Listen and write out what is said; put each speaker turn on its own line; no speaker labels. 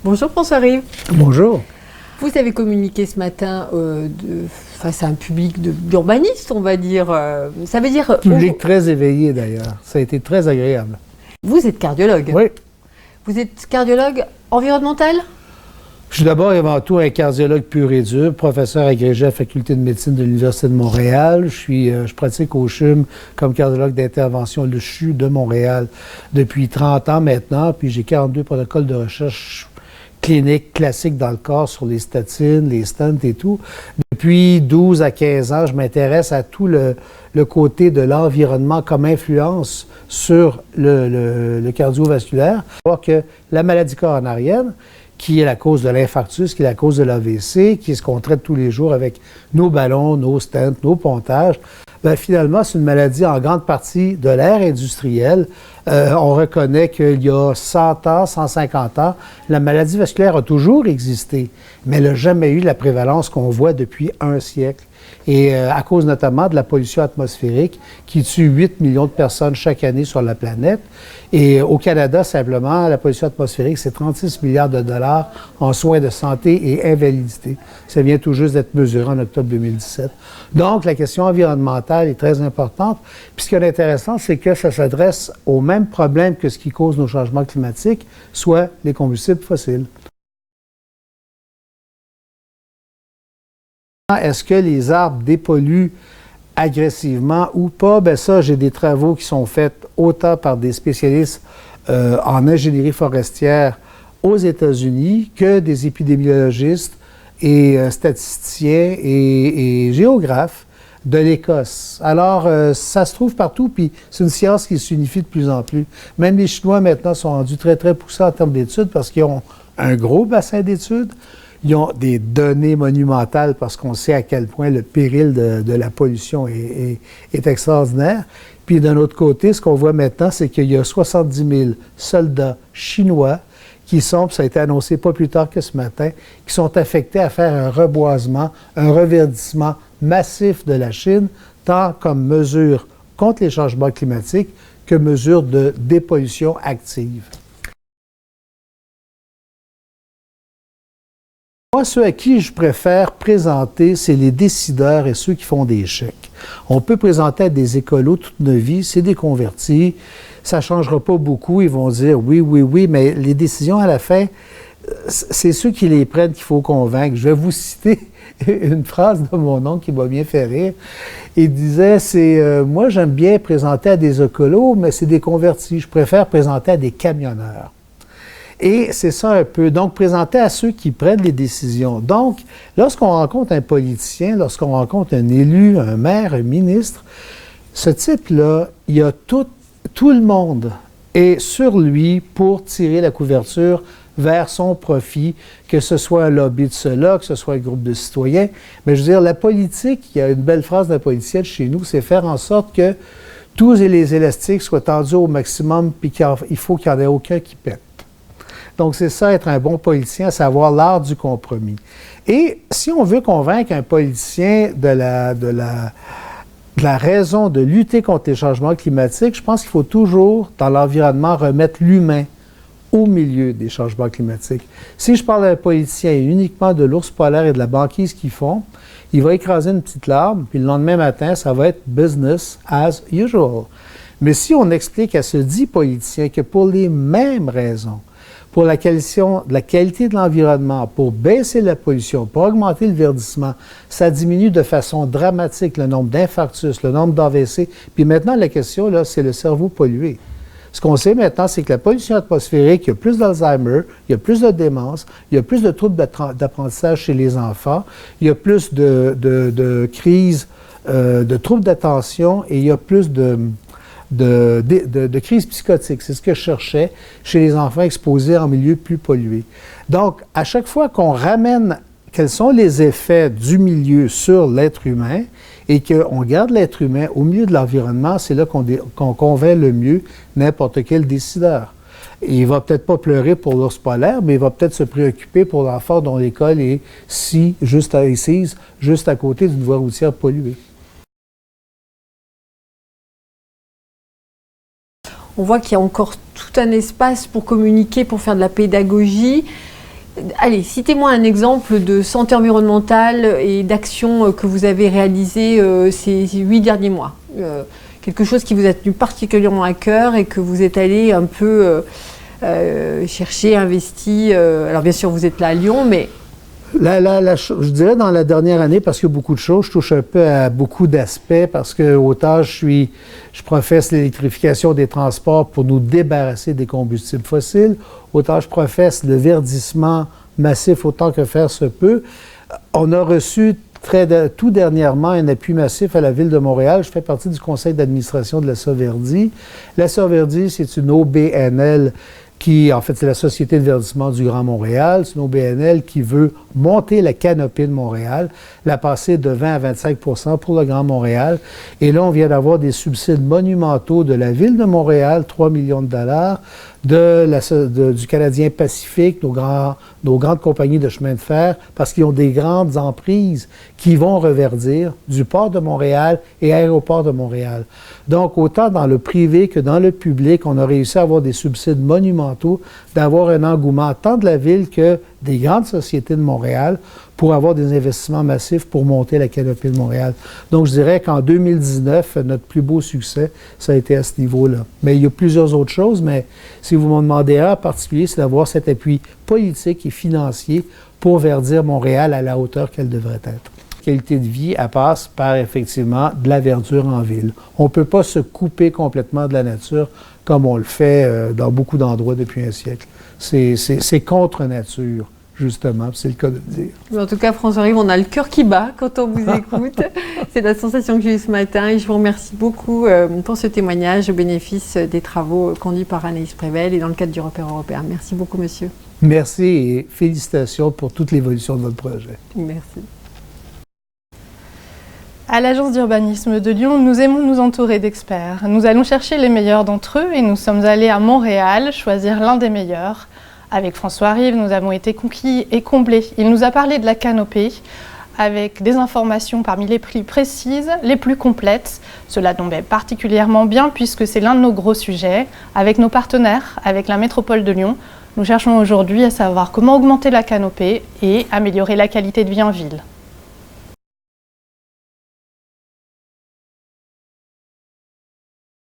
Bonjour François Rive.
Bonjour.
Vous avez communiqué ce matin face à un public d'urbanistes, on va dire. Ça veut dire...
Public très éveillé d'ailleurs. Ça a été très agréable.
Vous êtes cardiologue.
Oui.
Vous êtes cardiologue environnemental?
Je suis d'abord et avant tout un cardiologue pur et dur, professeur agrégé à la Faculté de médecine de l'Université de Montréal. Je pratique au CHUM comme cardiologue d'intervention, le CHU de Montréal, depuis 30 ans maintenant. Puis j'ai 42 protocoles de recherche clinique classique dans le corps sur les statines, les stents et tout. Depuis 12 à 15 ans, je m'intéresse à tout le côté de l'environnement comme influence sur le cardiovasculaire. Alors que la maladie coronarienne, qui est la cause de l'infarctus, qui est la cause de l'AVC, qui est ce qu'on traite tous les jours avec nos ballons, nos stents, nos pontages, bien, finalement, c'est une maladie en grande partie de l'ère industrielle. On reconnaît qu'il y a 100 ans, 150 ans, la maladie vasculaire a toujours existé, mais elle n'a jamais eu la prévalence qu'on voit depuis un siècle. Et à cause notamment de la pollution atmosphérique qui tue 8 millions de personnes chaque année sur la planète. Et au Canada, simplement, la pollution atmosphérique, c'est 36 milliards de dollars en soins de santé et invalidité. Ça vient tout juste d'être mesuré en octobre 2017. Donc, la question environnementale est très importante. Puis ce qui est intéressant, c'est que ça s'adresse au même problème que ce qui cause nos changements climatiques, soit les combustibles fossiles. Est-ce que les arbres dépolluent agressivement ou pas? Bien ça, j'ai des travaux qui sont faits autant par des spécialistes en ingénierie forestière aux États-Unis que des épidémiologistes et statisticiens et géographes de l'Écosse. Alors, ça se trouve partout, puis c'est une science qui s'unifie de plus en plus. Même les Chinois, maintenant, sont rendus très, très poussés en termes d'études parce qu'ils ont un gros bassin d'études. Ils ont des données monumentales parce qu'on sait à quel point le péril de la pollution est extraordinaire. Puis d'un autre côté, ce qu'on voit maintenant, c'est qu'il y a 70 000 soldats chinois qui sont, ça a été annoncé pas plus tard que ce matin, qui sont affectés à faire un reboisement, un reverdissement massif de la Chine, tant comme mesure contre les changements climatiques que mesure de dépollution active. Moi, ceux à qui je préfère présenter, c'est les décideurs et ceux qui font des chèques. On peut présenter à des écolos toute notre vie, c'est des convertis, ça ne changera pas beaucoup, ils vont dire oui, oui, oui, mais les décisions à la fin, c'est ceux qui les prennent qu'il faut convaincre. Je vais vous citer une phrase de mon oncle qui m'a bien fait rire. Il disait, moi j'aime bien présenter à des écolos, mais c'est des convertis, je préfère présenter à des camionneurs. Et c'est ça un peu. Donc, présenter à ceux qui prennent les décisions. Donc, lorsqu'on rencontre un politicien, lorsqu'on rencontre un élu, un maire, un ministre, ce type-là, il y a tout le monde est sur lui pour tirer la couverture vers son profit, que ce soit un lobby de cela, que ce soit un groupe de citoyens. Mais je veux dire, la politique, il y a une belle phrase d'un politicien chez nous, c'est faire en sorte que tous les élastiques soient tendus au maximum, puis qu'il faut qu'il n'y en ait aucun qui pète. Donc, c'est ça, être un bon politicien, savoir l'art du compromis. Et si on veut convaincre un politicien de la raison de lutter contre les changements climatiques, je pense qu'il faut toujours, dans l'environnement, remettre l'humain au milieu des changements climatiques. Si je parle d'un politicien uniquement de l'ours polaire et de la banquise qu'ils font, il va écraser une petite larme, puis le lendemain matin, ça va être « business as usual ». Mais si on explique à ce dit politicien que pour les mêmes raisons, pour la qualité de l'environnement, pour baisser la pollution, pour augmenter le verdissement, ça diminue de façon dramatique le nombre d'infarctus, le nombre d'AVC. Puis maintenant, la question, là, c'est le cerveau pollué. Ce qu'on sait maintenant, c'est que la pollution atmosphérique, il y a plus d'Alzheimer, il y a plus de démence, il y a plus de troubles d'apprentissage chez les enfants, il y a plus de crises, de troubles d'attention et il y a plus de crise psychotique. C'est ce que je cherchais chez les enfants exposés en milieu plus pollué. Donc, à chaque fois qu'on ramène quels sont les effets du milieu sur l'être humain et qu'on garde l'être humain au milieu de l'environnement, c'est là qu'on convainc le mieux n'importe quel décideur. Et il ne va peut-être pas pleurer pour l'ours polaire, mais il va peut-être se préoccuper pour l'enfant dont l'école est juste à côté d'une voie routière polluée.
On voit qu'il y a encore tout un espace pour communiquer, pour faire de la pédagogie. Allez, citez-moi un exemple de santé environnementale et d'action que vous avez réalisé ces 8 derniers mois. Quelque chose qui vous a tenu particulièrement à cœur et que vous êtes allé un peu chercher, investi. Alors bien sûr, vous êtes là à Lyon, mais...
Je dirais dans la dernière année, parce qu'il y a beaucoup de choses, je touche un peu à beaucoup d'aspects, parce que autant je professe l'électrification des transports pour nous débarrasser des combustibles fossiles, autant je professe le verdissement massif autant que faire se peut. On a reçu tout dernièrement un appui massif à la Ville de Montréal. Je fais partie du conseil d'administration de la Sauverdi. La Sauverdi, c'est une OBNL qui, en fait, c'est la Société de verdissement du Grand Montréal. C'est une OBNL qui veut monter la canopée de Montréal, la passer de 20 à 25 pour le Grand Montréal. Et là, on vient d'avoir des subsides monumentaux de la Ville de Montréal, 3 millions de dollars, du Canadien Pacifique, nos grandes compagnies de chemin de fer, parce qu'ils ont des grandes emprises qui vont reverdir du port de Montréal et aéroport de Montréal. Donc, autant dans le privé que dans le public, on a réussi à avoir des subsides monumentaux, d'avoir un engouement tant de la Ville que des grandes sociétés de Montréal pour avoir des investissements massifs pour monter la canopée de Montréal. Donc, je dirais qu'en 2019, notre plus beau succès, ça a été à ce niveau-là. Mais il y a plusieurs autres choses, mais si vous m'en demandez un en particulier, c'est d'avoir cet appui politique et financier pour verdir Montréal à la hauteur qu'elle devrait être. La qualité de vie, elle passe par effectivement de la verdure en ville. On ne peut pas se couper complètement de la nature comme on le fait dans beaucoup d'endroits depuis un siècle. C'est contre nature, justement, c'est le cas de le dire.
En tout cas, François-Yves, on a le cœur qui bat quand on vous écoute. C'est la sensation que j'ai eue ce matin et je vous remercie beaucoup pour ce témoignage au bénéfice des travaux conduits par Anaïs Prével et dans le cadre du repère européen. Merci beaucoup, monsieur.
Merci et félicitations pour toute l'évolution de votre projet.
Merci.
À l'Agence d'urbanisme de Lyon, nous aimons nous entourer d'experts. Nous allons chercher les meilleurs d'entre eux et nous sommes allés à Montréal choisir l'un des meilleurs. Avec François-Yves, nous avons été conquis et comblés. Il nous a parlé de la canopée avec des informations parmi les plus précises, les plus complètes. Cela tombait particulièrement bien puisque c'est l'un de nos gros sujets. Avec nos partenaires, avec la métropole de Lyon, nous cherchons aujourd'hui à savoir comment augmenter la canopée et améliorer la qualité de vie en ville.